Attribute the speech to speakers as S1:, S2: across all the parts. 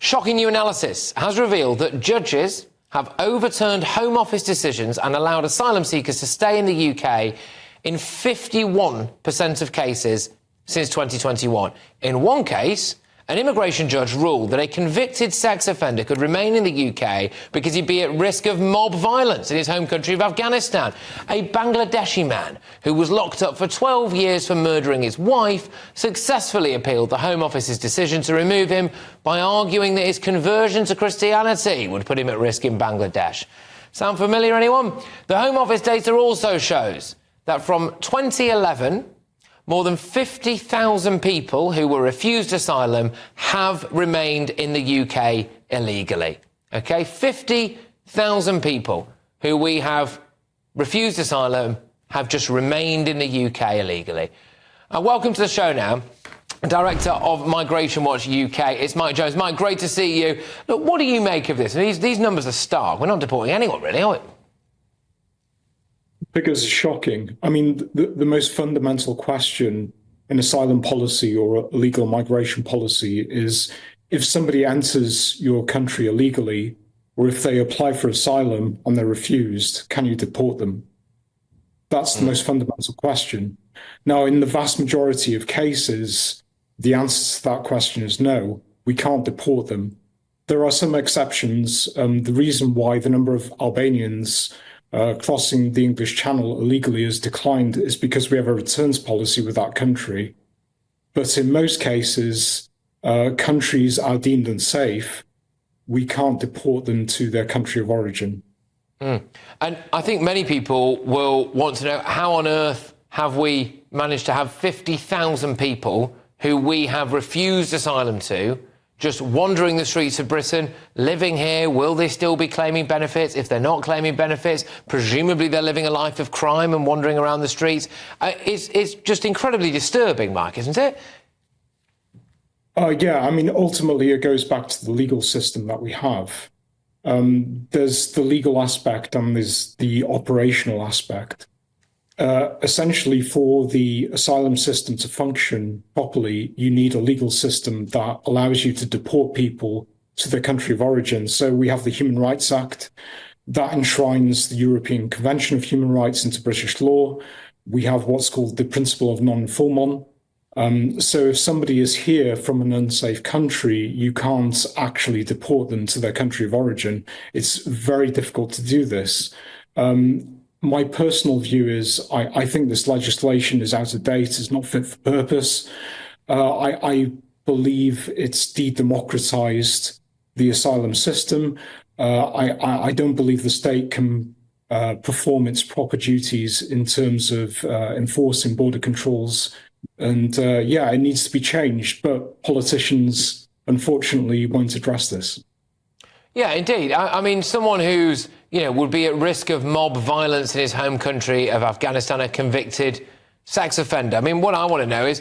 S1: Shocking new analysis has revealed that judges have overturned Home Office decisions and allowed asylum seekers to stay in the UK in 51% of cases since 2021. In one case, an immigration judge ruled that a convicted sex offender could remain in the UK because he'd be at risk of mob violence in his home country of Afghanistan. A Bangladeshi man who was locked up for 12 years for murdering his wife successfully appealed the Home Office's decision to remove him by arguing that his conversion to Christianity would put him at risk in Bangladesh. Sound familiar, anyone? The Home Office data also shows that from 2011, more than 50,000 people who were refused asylum have remained in the UK illegally. OK, 50,000 people who we have refused asylum have just remained in the UK illegally. Welcome to the show now, Director of Migration Watch UK. It's Mike Jones. Mike, great to see you. Look, what do you make of this? These numbers are stark. We're not deporting anyone, really, are we?
S2: Figures are shocking. I mean, the most fundamental question in asylum policy or illegal migration policy is if somebody enters your country illegally, or if they apply for asylum and they're refused, can you deport them? That's the most fundamental question. Now, in the vast majority of cases, the answer to that question is no, we can't deport them. There are some exceptions. The reason why the number of Albanians crossing the English Channel illegally has declined is because we have a returns policy with that country. But in most cases, countries are deemed unsafe. We can't deport them to their country of origin.
S1: And I think many people will want to know, how on earth have we managed to have 50,000 people who we have refused asylum to, just wandering the streets of Britain, living here? Will they still be claiming benefits? If they're not claiming benefits, presumably they're living a life of crime and wandering around the streets. It's just incredibly disturbing, Mike, isn't it?
S2: Yeah, I mean, ultimately it goes back to the legal system that we have. There's the legal aspect and there's the operational aspect. Essentially, for the asylum system to function properly, you need a legal system that allows you to deport people to their country of origin. So we have the Human Rights Act that enshrines the European Convention of Human Rights into British law. We have what's called the principle of non-refoulement. So if somebody is here from an unsafe country, you can't actually deport them to their country of origin. It's very difficult to do this. My personal view is I think this legislation is out of date, it's not fit for purpose. I believe it's de-democratized the asylum system. I don't believe the state can perform its proper duties in terms of enforcing border controls. And yeah, it needs to be changed, but politicians, unfortunately, won't address this.
S1: Yeah, indeed. I mean, someone who's, would be at risk of mob violence in his home country of Afghanistan, a convicted sex offender. I mean, what I want to know is,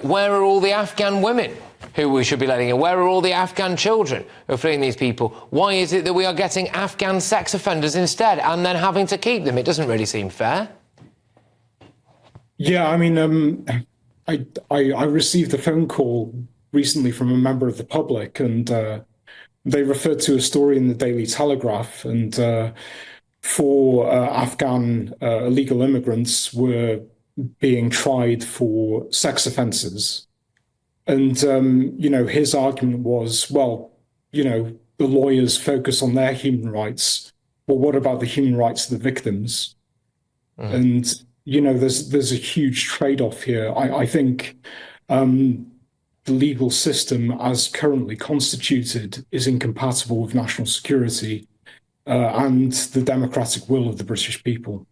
S1: where are all the Afghan women who we should be letting in? Where are all the Afghan children who are fleeing these people? Why is it that we are getting Afghan sex offenders instead and then having to keep them? It doesn't really seem fair.
S2: Yeah, I mean, I received a phone call recently from a member of the public, and they referred to a story in the Daily Telegraph, and four Afghan illegal immigrants were being tried for sex offences. And, his argument was, well, the lawyers focus on their human rights, but what about the human rights of the victims? And, there's a huge trade-off here. I think the legal system as currently constituted is incompatible with national security and the democratic will of the British people.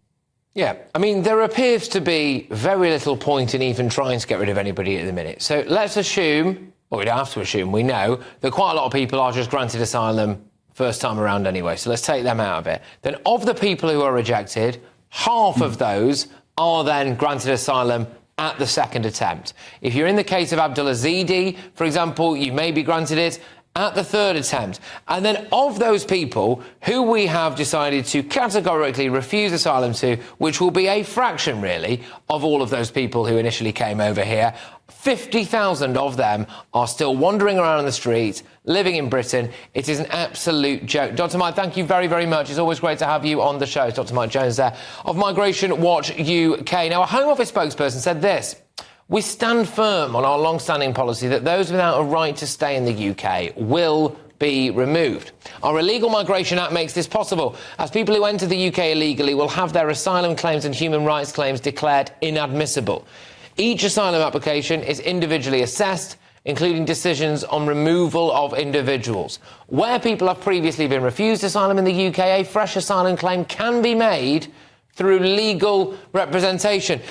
S1: Yeah, I mean, there appears to be very little point in even trying to get rid of anybody at the minute. So let's assume, well, we don't have to assume, we know that quite a lot of people are just granted asylum first time around anyway. So let's take them out of it. Then of the people who are rejected, half of those are then granted asylum at the second attempt. If you're in the case of Abdullah Zidi, for example, you may be granted it at the third attempt. And then of those people who we have decided to categorically refuse asylum to, which will be a fraction, really, of all of those people who initially came over here, 50,000 of them are still wandering around in the streets, living in Britain. It is an absolute joke. Dr. Mike, thank you very, very much. It's always great to have you on the show. Dr. Mike Jones there of Migration Watch UK. Now, a Home Office spokesperson said this: "We stand firm on our long-standing policy that those without a right to stay in the UK will be removed. Our Illegal Migration Act makes this possible, as people who enter the UK illegally will have their asylum claims and human rights claims declared inadmissible. Each asylum application is individually assessed, including decisions on removal of individuals. Where people have previously been refused asylum in the UK, a fresh asylum claim can be made through legal representation."